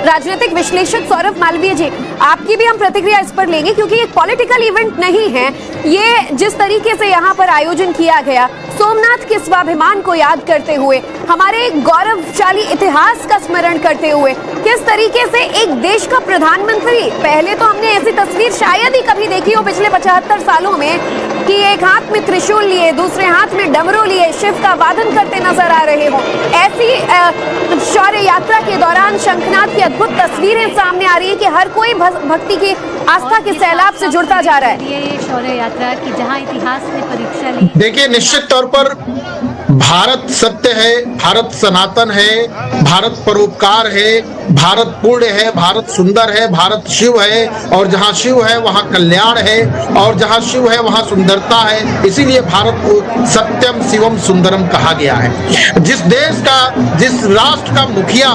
राजनीतिक विश्लेषक सौरभ मालवीय जी, आपकी भी हम प्रतिक्रिया इस पर लेंगे क्योंकि एक पॉलिटिकल इवेंट नहीं है ये। जिस तरीके से यहाँ पर आयोजन किया गया, सोमनाथ के स्वाभिमान को याद करते हुए, हमारे गौरवशाली इतिहास का स्मरण करते हुए, किस तरीके से एक देश का प्रधानमंत्री, पहले तो हमने ऐसी तस्वीर शायद ही कभी देखी हो पिछले 75 सालों में कि एक हाथ में त्रिशूल लिए, दूसरे हाथ में डमरू लिए शिव का वादन करते नजर आ रहे हो। ऐसी शौर्य यात्रा के दौरान शंखनाद की अद्भुत तस्वीरें सामने आ रही है कि हर कोई भक्ति की आस्था के सैलाब से जुड़ता जा रहा है। ये शौर्य यात्रा की जहां इतिहास ने परीक्षा ली। देखिए, निश्चित तौर पर भारत सत्य है, भारत सनातन है, भारत परोपकार है, भारत पूर्ण है, भारत सुंदर है, भारत शिव है, और जहाँ शिव है वहाँ कल्याण है, और जहाँ शिव है वहाँ सुंदरता है। इसीलिए भारत को सत्यम शिवम सुंदरम कहा गया है। जिस देश का, जिस राष्ट्र का मुखिया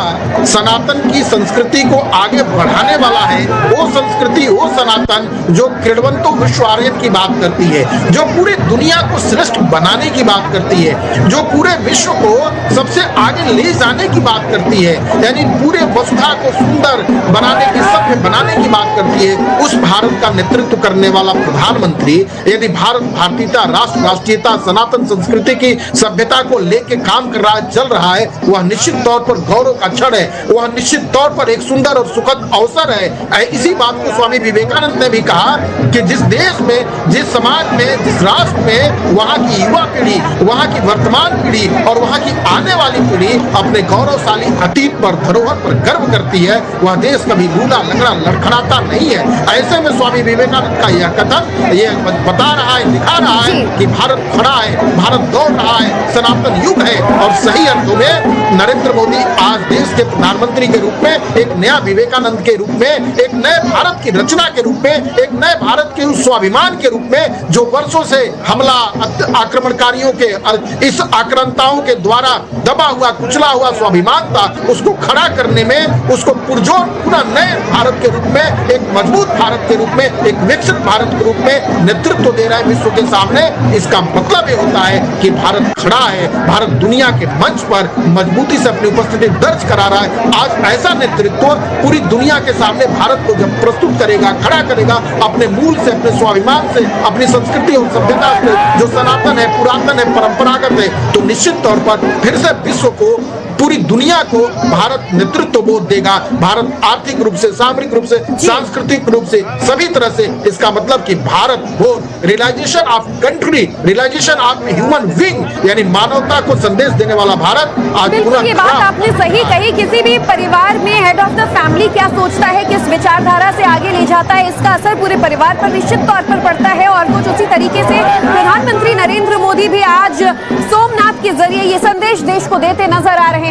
सनातन की संस्कृति को आगे बढ़ाने वाला है, वो संस्कृति, वो सनातन जो क्रीडवंतो विश्वार्यन की बात करती है, जो पूरी दुनिया को श्रेष्ठ बनाने की बात करती है, जो पूरे विश्व को सबसे आगे ले जाने की बात करती है, यानी पूरे वसुधा को सुंदर बनाने की, सभ्य बनाने की बात करती है, उस भारत का नेतृत्व करने वाला प्रधानमंत्री यदि भारत भारतीयता, राष्ट्रीयता, सनातन संस्कृति की सभ्यता को लेके काम कर रहा है, चल रहा है, वह निश्चित तौर पर गौरव का क्षण है। वह निश्चित तौर पर एक सुंदर और सुखद अवसर है। इसी बात को स्वामी विवेकानंद ने भी कहा कि जिस देश में, जिस समाज में, जिस राष्ट्र में वहाँ की युवा पीढ़ी, वहाँ की वर्तमान पीढ़ी और वहाँ की आने वाली पीढ़ी अपने गौरवशाली अतीत पर, धरोहर पर गर्व करती है, वह देश कभी लूला लंगड़ा लड़खड़ाता नहीं है। ऐसे में स्वामी विवेकानंद का यह कथन ये बता रहा है, दिखा रहा है कि भारत खड़ा है, भारत दौड़ रहा है, सनातन युग है। और सही अर्थों में नरेंद्र मोदी आज देश के प्रधानमंत्री के रूप में, एक नया विवेकानंद के रूप में, एक नए भारत की रचना के रूप में, एक नए भारत के उस स्वाभिमान के रूप में जो वर्षों से हमला आक्रमणकारियों के, इस आक्रांताओं के द्वारा दबा हुआ, कुचला हुआ स्वाभिमान था, उसको खड़ा करने में, उसको पुरजोर पूरा नए भारत के रूप में, एक मजबूत भारत के रूप में, एक विकसित भारत के रूप में नेतृत्व दे रहा है विश्व के सामने। इसका मतलब ये होता है कि भारत खड़ा है, भारत दुनिया के मंच पर मजबूती से अपनी उपस्थिति दर्ज करा रहा है। आज ऐसा नेतृत्व पूरी दुनिया के सामने भारत को जब प्रस्तुत करेगा, खड़ा करेगा, अपने मूल से, अपने स्वाभिमान से, अपनी संस्कृति और सभ्यता से जो सनातन है, पुरातन है, परंपरागत है, तो निश्चित तौर पर फिर से विश्व को, पूरी दुनिया को भारत नेतृत्व बोध देगा। भारत आर्थिक रूप से, सामरिक रूप से, सांस्कृतिक रूप से, सभी तरह से। इसका मतलब कि भारत बोध, realisation of country, realisation of human being, यानी मानवता को संदेश देने वाला भारत आज पूरा। ये बात आपने सही कही। किसी भी परिवार में हेड ऑफ द फैमिली क्या सोचता है, किस विचारधारा से आगे ले जाता है, इसका असर पूरे परिवार पर निश्चित तौर पर पड़ता है। और कुछ उसी तरीके से प्रधानमंत्री नरेंद्र मोदी भी आज सोमनाथ के जरिए ये संदेश देश को देते नजर आ रहे हैं।